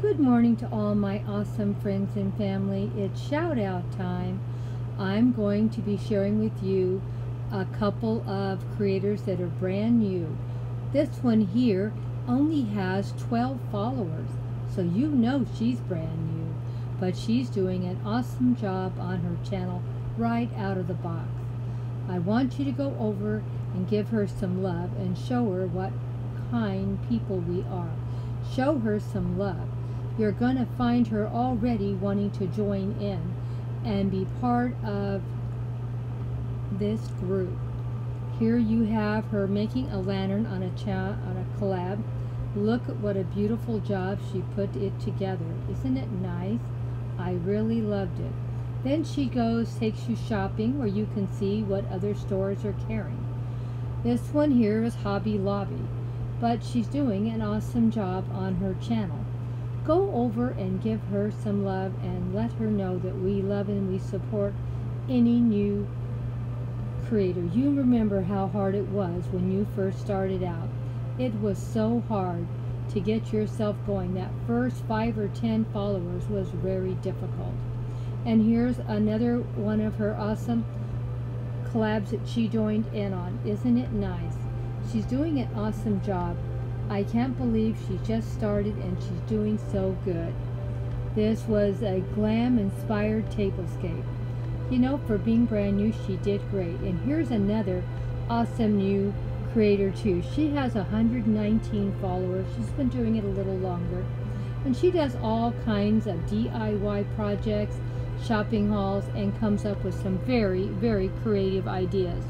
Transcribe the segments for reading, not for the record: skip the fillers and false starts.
Good morning to all my awesome friends and family. It's shout out time. I'm going to be sharing with you a couple of creators that are brand new. This one here only has 12 followers, so you know she's brand new, but she's doing an awesome job on her channel right out of the box. I want you to go over and give her some love and show her what kind people we are. Show her some love. You're going to find her already wanting to join in and be part of this group. Here you have her making a lantern on a collab. Look at what a beautiful job she put it together. Isn't it nice? I really loved it. Then she takes you shopping where you can see what other stores are carrying. This one here is Hobby Lobby, but she's doing an awesome job on her channel. Go over and give her some love and let her know that we love and we support any new creator. You remember how hard it was when you first started out. It was so hard to get yourself going. That first 5 or 10 followers was very difficult. And here's another one of her awesome collabs that she joined in on. Isn't it nice? She's doing an awesome job. I can't believe she just started and she's doing so good. This was a glam-inspired tablescape. You know, for being brand new, she did great. And here's another awesome new creator too. She has 119 followers. She's been doing it a little longer. And she does all kinds of DIY projects, shopping hauls, and comes up with some very, very creative ideas.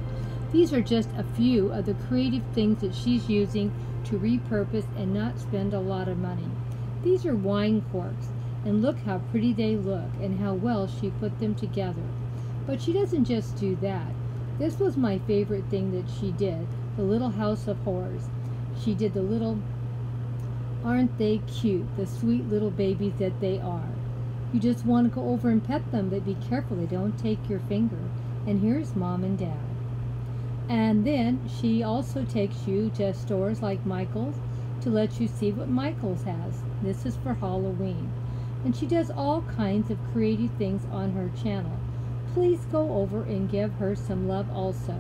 These are just a few of the creative things that she's using to repurpose and not spend a lot of money. These are wine corks, and look how pretty they look and how well she put them together. But she doesn't just do that. This was my favorite thing that she did, the little house of horrors. She did the little, aren't they cute, the sweet little babies that they are. You just want to go over and pet them, but be careful they don't take your finger. And here's Mom and Dad. And then she also takes you to stores like Michael's to let you see what Michael's has. This is for Halloween. And she does all kinds of creative things on her channel. Please go over and give her some love also.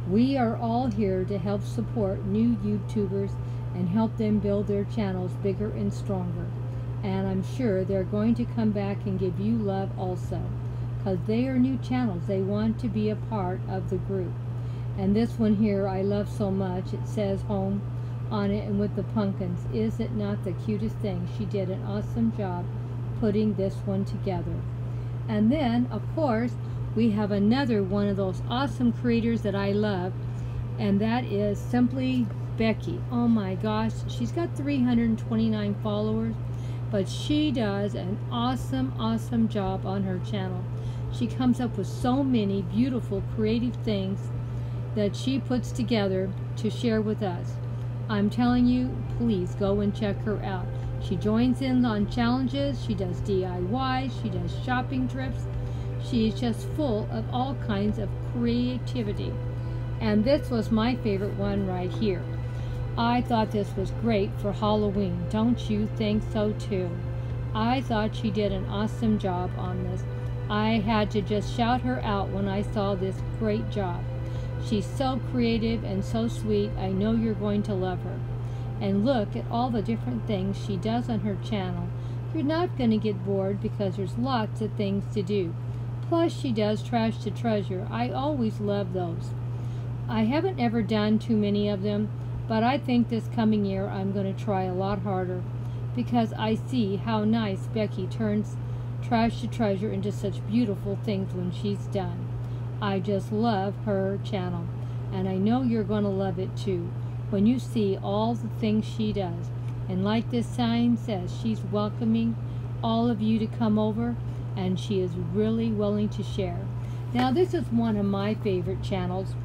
We are all here to help support new YouTubers and help them build their channels bigger and stronger. And I'm sure they're going to come back and give you love also, because they are new channels. They want to be a part of the group. And this one here I love so much. It says home on it and with the pumpkins. Is it not the cutest thing? She did an awesome job putting this one together. And then, of course, we have another one of those awesome creators that I love, and that is Simply Becky. Oh my gosh, she's got 329 followers, but she does an awesome job on her channel. She comes up with so many beautiful creative things that she puts together to share with us. I'm telling you, please go and check her out. She joins in on challenges, she does DIY, she does shopping trips. She is just full of all kinds of creativity. And this was my favorite one right here. I thought this was great for Halloween. Don't you think so too? I thought she did an awesome job on this. I had to just shout her out when I saw this great job. She's so creative and so sweet. I know you're going to love her. And look at all the different things she does on her channel. You're not going to get bored because there's lots of things to do. Plus she does Trash to Treasure. I always love those. I haven't ever done too many of them, but I think this coming year I'm going to try a lot harder because I see how nice Becky turns Trash to Treasure into such beautiful things when she's done. I just love her channel, and I know you're going to love it too when you see all the things she does. And like this sign says, she's welcoming all of you to come over, and she is really willing to share. Now this is one of my favorite channels,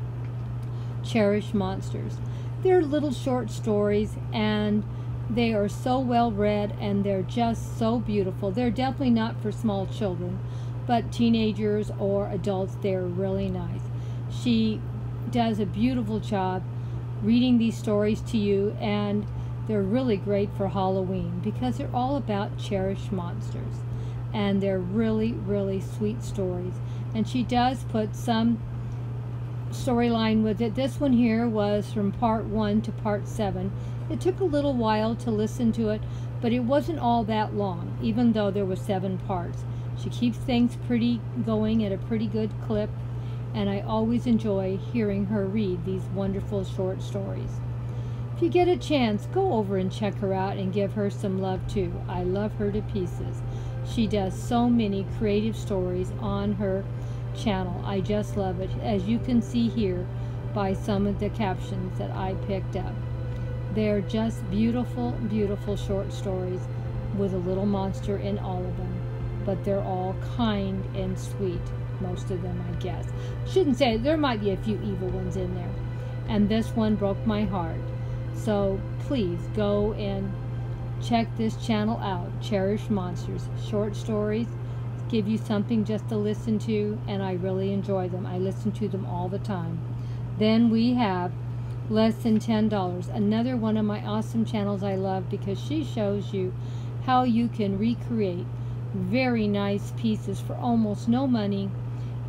Cherish Monsters. They're little short stories, and they are so well read, and they're just so beautiful. They're definitely not for small children, but teenagers or adults, they're really nice. She does a beautiful job reading these stories to you, and They're really great for Halloween because they're all about cherished monsters. And they're really, really sweet stories. And she does put some storyline with it. This one here was from part 1 to part 7. It took a little while to listen to it, but it wasn't all that long, even though there were 7 parts. She keeps things pretty going at a pretty good clip, and I always enjoy hearing her read these wonderful short stories. If you get a chance, go over and check her out and give her some love too. I love her to pieces. She does so many creative stories on her channel. I just love it, as you can see here by some of the captions that I picked up. They're just beautiful, beautiful short stories with a little monster in all of them. But they're all kind and sweet, most of them, I guess. Shouldn't say, there might be a few evil ones in there. And this one broke my heart. So please go and check this channel out, Cherished Monsters. Short stories give you something just to listen to, and I really enjoy them. I listen to them all the time. Then we have Less Than $10, another one of my awesome channels I love because she shows you how you can recreate very nice pieces for almost no money,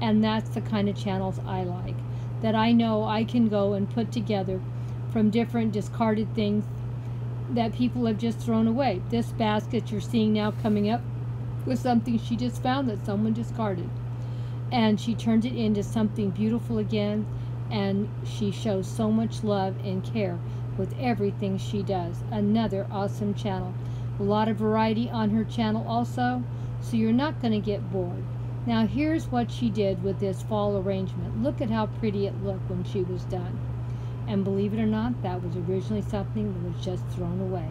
and that's the kind of channels I like, that I know I can go and put together from different discarded things that people have just thrown away. This basket you're seeing now coming up was something she just found that someone discarded, and she turned it into something beautiful again, and she shows so much love and care with everything she does. Another awesome channel. A lot of variety on her channel also, so you're not going to get bored. Now here's what she did with this fall arrangement. Look at how pretty it looked when she was done. And believe it or not, that was originally something that was just thrown away.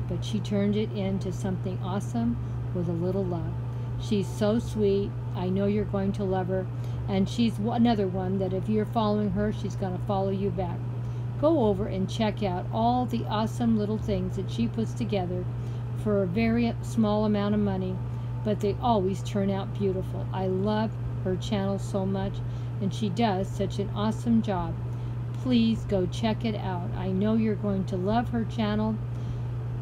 But she turned it into something awesome with a little love. She's so sweet. I know you're going to love her. And she's another one that if you're following her, she's going to follow you back. Go over and check out all the awesome little things that she puts together for a very small amount of money, but they always turn out beautiful. I love her channel so much, and she does such an awesome job. Please go check it out. I know you're going to love her channel,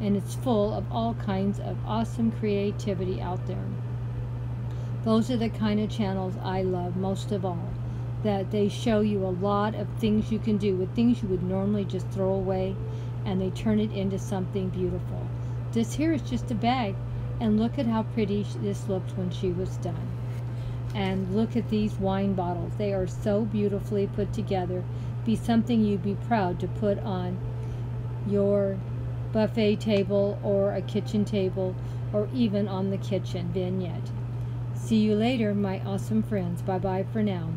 and it's full of all kinds of awesome creativity out there. Those are the kind of channels I love most of all, that they show you a lot of things you can do with things you would normally just throw away, and they turn it into something beautiful. This here is just a bag, and look at how pretty this looked when she was done. And look at these wine bottles. They are so beautifully put together. Be something you'd be proud to put on your buffet table or a kitchen table, or even on the kitchen vignette. See you later, my awesome friends. Bye-bye for now.